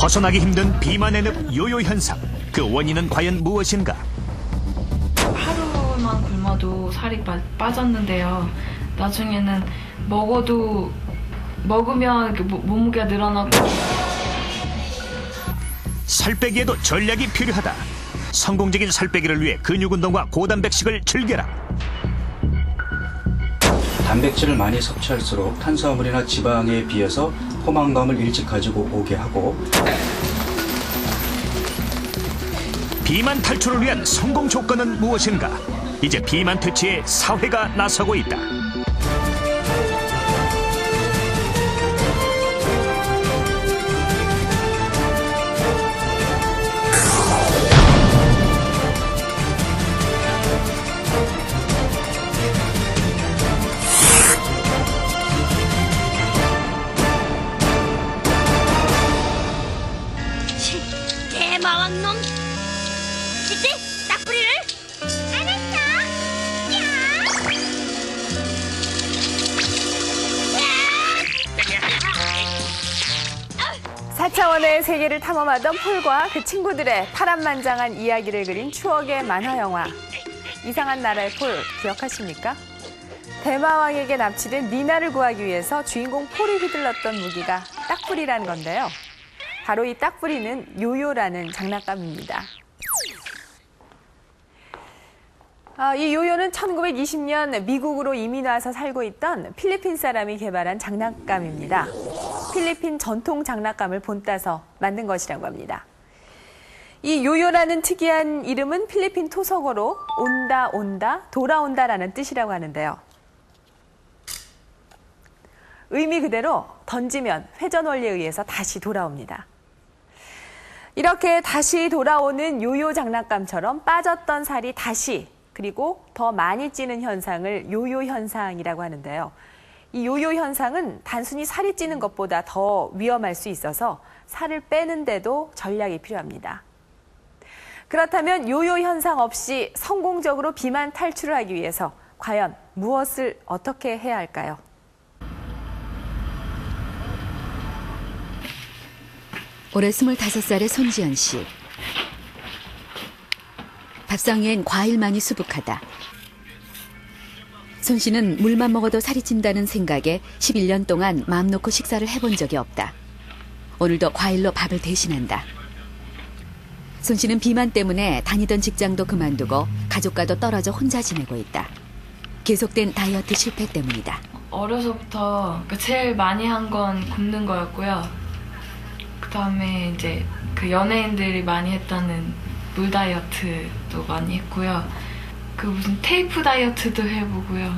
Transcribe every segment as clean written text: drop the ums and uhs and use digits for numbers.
벗어나기 힘든 비만의 늪 요요 현상. 그 원인은 과연 무엇인가? 하루만 굶어도 살이 빠졌는데요. 나중에는 먹으면 이렇게 몸무게가 늘어나고. 살 빼기에도 전략이 필요하다. 성공적인 살 빼기를 위해 근육 운동과 고단백식을 즐겨라. 단백질을 많이 섭취할수록 탄수화물이나 지방에 비해서 포만감을 일찍 가지고 오게 하고, 비만 탈출을 위한 성공 조건은 무엇인가? 이제 비만 퇴치에 사회가 나서고 있다. 대마왕놈! 이제 딱뿌리를 알았어! 야! 4차원의 세계를 탐험하던 폴과 그 친구들의 파란만장한 이야기를 그린 추억의 만화 영화. 이상한 나라의 폴 기억하십니까? 대마왕에게 납치된 니나를 구하기 위해서 주인공 폴이 휘둘렀던 무기가 딱뿌리라는 건데요. 바로 이 딱뿌리는 요요라는 장난감입니다. 이 요요는 1920년 미국으로 이민 와서 살고 있던 필리핀 사람이 개발한 장난감입니다. 필리핀 전통 장난감을 본따서 만든 것이라고 합니다. 이 요요라는 특이한 이름은 필리핀 토속어로 온다 온다 돌아온다라는 뜻이라고 하는데요. 의미 그대로 던지면 회전 원리에 의해서 다시 돌아옵니다. 이렇게 다시 돌아오는 요요 장난감처럼 빠졌던 살이 다시 그리고 더 많이 찌는 현상을 요요 현상이라고 하는데요. 이 요요 현상은 단순히 살이 찌는 것보다 더 위험할 수 있어서 살을 빼는데도 전략이 필요합니다. 그렇다면 요요 현상 없이 성공적으로 비만 탈출을 하기 위해서 과연 무엇을 어떻게 해야 할까요? 올해 25살의 손지연 씨. 밥상 위엔 과일만이 수북하다. 손 씨는 물만 먹어도 살이 찐다는 생각에 11년 동안 마음 놓고 식사를 해본 적이 없다. 오늘도 과일로 밥을 대신한다. 손 씨는 비만 때문에 다니던 직장도 그만두고 가족과도 떨어져 혼자 지내고 있다. 계속된 다이어트 실패 때문이다. 어려서부터 제일 많이 한 건 굶는 거였고요. 그다음에 이제 그 연예인들이 많이 했다는 물 다이어트도 많이 했고요. 그 무슨 테이프 다이어트도 해보고요.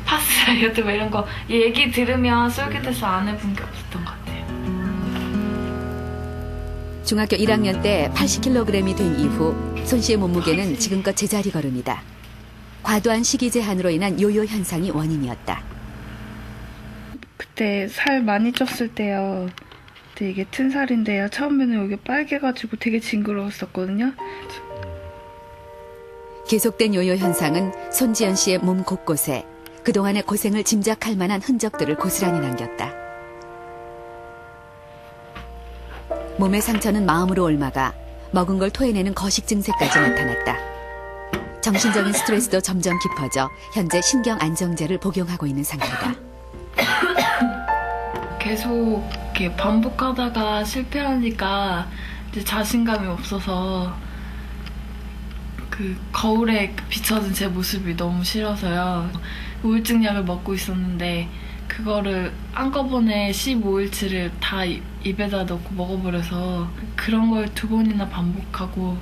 파스 다이어트 뭐 이런 거 얘기 들으면 쏠깃해서 안 해본 게 없었던 것 같아요. 중학교 1학년 때 80kg이 된 이후 손 씨의 몸무게는 지금껏 제자리 걸음이다. 과도한 식이 제한으로 인한 요요 현상이 원인이었다. 그때 살 많이 쪘을 때요. 이게 튼 살인데요. 처음에는 여기 빨개가지고 되게 징그러웠었거든요. 계속된 요요 현상은 손지연 씨의 몸 곳곳에 그동안의 고생을 짐작할 만한 흔적들을 고스란히 남겼다. 몸의 상처는 마음으로 옮아가 먹은 걸 토해내는 거식 증세까지 나타났다. 정신적인 스트레스도 점점 깊어져 현재 신경 안정제를 복용하고 있는 상태다. 계속 이렇게 반복하다가 실패하니까 이제 자신감이 없어서 그 거울에 비춰진 제 모습이 너무 싫어서요. 우울증 약을 먹고 있었는데 그거를 한꺼번에 15일치를 다 입에다 넣고 먹어버려서 그런 걸 2번이나 반복하고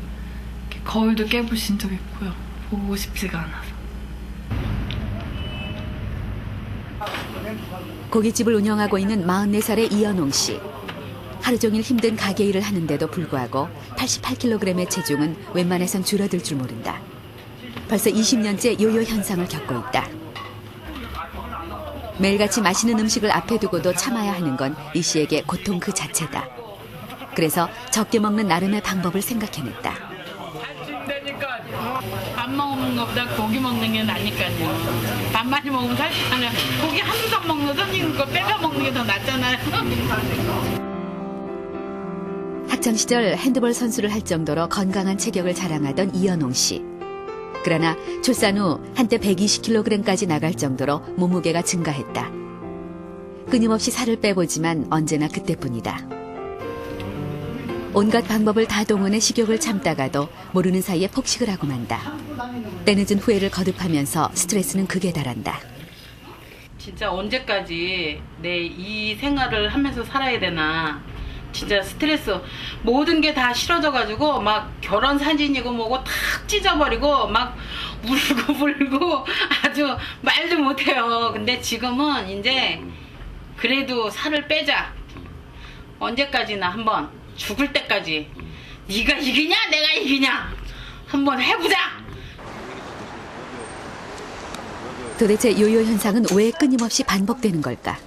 거울도 깨부신 적 있고요. 보고 싶지가 않아서. 고깃집을 운영하고 있는 44살의 이연홍 씨. 하루 종일 힘든 가게 일을 하는데도 불구하고 88kg의 체중은 웬만해선 줄어들 줄 모른다. 벌써 20년째 요요 현상을 겪고 있다. 매일같이 맛있는 음식을 앞에 두고도 참아야 하는 건 이 씨에게 고통 그 자체다. 그래서 적게 먹는 나름의 방법을 생각해냈다. 밥 먹는 것보다 고기 먹는 게 나니까요. 밥 많이 먹으면 살찌잖아요. 고기 한두 점 먹는 선생님 거 빼서 먹는 게 더 낫잖아요. 학창시절 핸드볼 선수를 할 정도로 건강한 체격을 자랑하던 이연홍 씨. 그러나 출산 후 한때 120kg까지 나갈 정도로 몸무게가 증가했다. 끊임없이 살을 빼보지만 언제나 그때뿐이다. 온갖 방법을 다 동원해 식욕을 참다가도 모르는 사이에 폭식을 하고 만다. 때늦은 후회를 거듭하면서 스트레스는 극에 달한다. 진짜 언제까지 내 이 생활을 하면서 살아야 되나. 진짜 스트레스 모든 게 다 싫어져가지고 막 결혼 사진이고 뭐고 탁 찢어버리고 막 울고 불고 아주 말도 못해요. 근데 지금은 이제 그래도 살을 빼자. 언제까지나 한번 죽을 때까지 네가 이기냐 내가 이기냐 한번 해보자. 도대체 요요 현상은 왜 끊임없이 반복되는 걸까?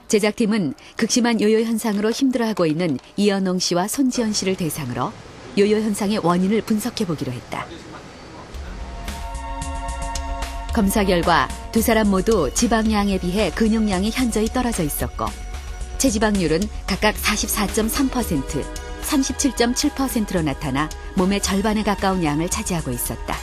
제작팀은 극심한 요요 현상으로 힘들어하고 있는 이연홍 씨와 손지연 씨를 대상으로 요요 현상의 원인을 분석해보기로 했다. 검사 결과 두 사람 모두 지방량에 비해 근육량이 현저히 떨어져 있었고 체지방률은 각각 44.3%, 37.7%로 나타나 몸의 절반에 가까운 양을 차지하고 있었다.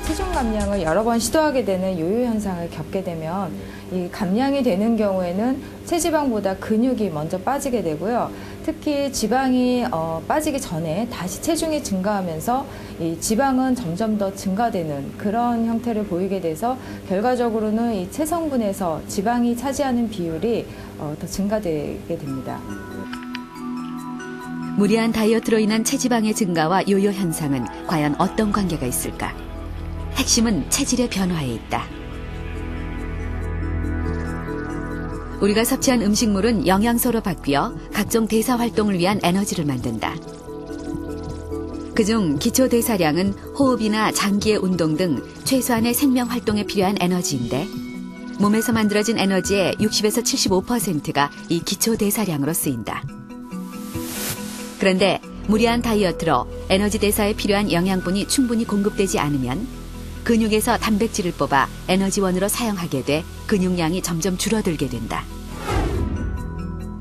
체중 감량을 여러 번 시도하게 되는 요요 현상을 겪게 되면 이 감량이 되는 경우에는 체지방보다 근육이 먼저 빠지게 되고요. 특히 지방이 빠지기 전에 다시 체중이 증가하면서 이 지방은 점점 더 증가되는 그런 형태를 보이게 돼서 결과적으로는 이 체성분에서 지방이 차지하는 비율이 더 증가되게 됩니다. 무리한 다이어트로 인한 체지방의 증가와 요요 현상은 과연 어떤 관계가 있을까? 핵심은 체질의 변화에 있다. 우리가 섭취한 음식물은 영양소로 바뀌어 각종 대사 활동을 위한 에너지를 만든다. 그중 기초 대사량은 호흡이나 장기의 운동 등 최소한의 생명 활동에 필요한 에너지인데 몸에서 만들어진 에너지의 60에서 75%가 이 기초 대사량으로 쓰인다. 그런데 무리한 다이어트로 에너지 대사에 필요한 영양분이 충분히 공급되지 않으면 근육에서 단백질을 뽑아 에너지원으로 사용하게 돼 근육량이 점점 줄어들게 된다.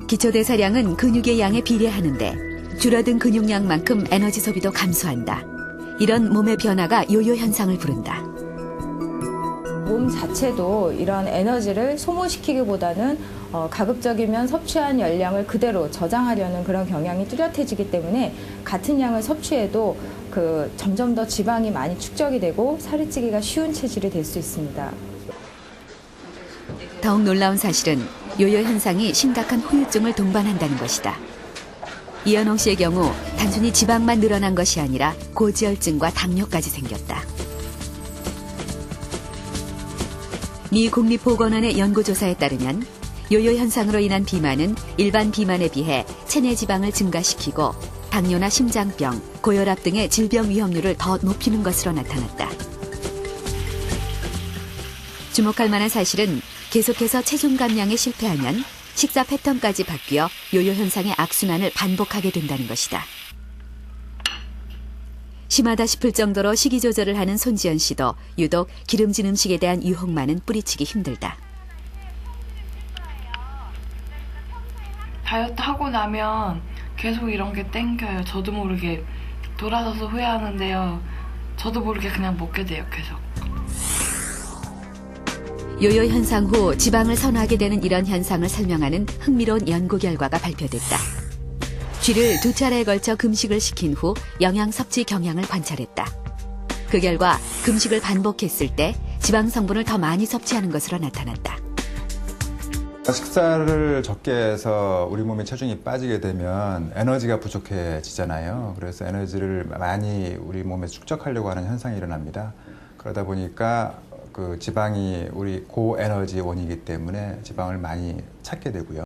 기초대사량은 근육의 양에 비례하는데 줄어든 근육량만큼 에너지 소비도 감소한다. 이런 몸의 변화가 요요 현상을 부른다. 몸 자체도 이런 에너지를 소모시키기보다는 가급적이면 섭취한 열량을 그대로 저장하려는 그런 경향이 뚜렷해지기 때문에 같은 양을 섭취해도 점점 더 지방이 많이 축적이 되고 살이 찌기가 쉬운 체질이 될 수 있습니다. 더욱 놀라운 사실은 요요 현상이 심각한 후유증을 동반한다는 것이다. 이연홍 씨의 경우 단순히 지방만 늘어난 것이 아니라 고지혈증과 당뇨까지 생겼다. 미 국립보건원의 연구조사에 따르면 요요 현상으로 인한 비만은 일반 비만에 비해 체내 지방을 증가시키고 당뇨나 심장병, 고혈압 등의 질병 위험률을 더 높이는 것으로 나타났다. 주목할 만한 사실은 계속해서 체중 감량에 실패하면 식사 패턴까지 바뀌어 요요 현상의 악순환을 반복하게 된다는 것이다. 심하다 싶을 정도로 식이 조절을 하는 손지연 씨도 유독 기름진 음식에 대한 유혹만은 뿌리치기 힘들다. 다이어트 하고 나면 계속 이런 게 땡겨요. 저도 모르게 돌아서서 후회하는데요. 저도 모르게 그냥 먹게 돼요, 계속. 요요 현상 후 지방을 선호하게 되는 이런 현상을 설명하는 흥미로운 연구 결과가 발표됐다. 쥐를 2차례에 걸쳐 금식을 시킨 후 영양 섭취 경향을 관찰했다. 그 결과 금식을 반복했을 때 지방 성분을 더 많이 섭취하는 것으로 나타났다. 식사를 적게 해서 우리 몸의 체중이 빠지게 되면 에너지가 부족해지잖아요. 그래서 에너지를 많이 우리 몸에 축적하려고 하는 현상이 일어납니다. 그러다 보니까 그 지방이 우리 고에너지 원이기 때문에 지방을 많이 찾게 되고요.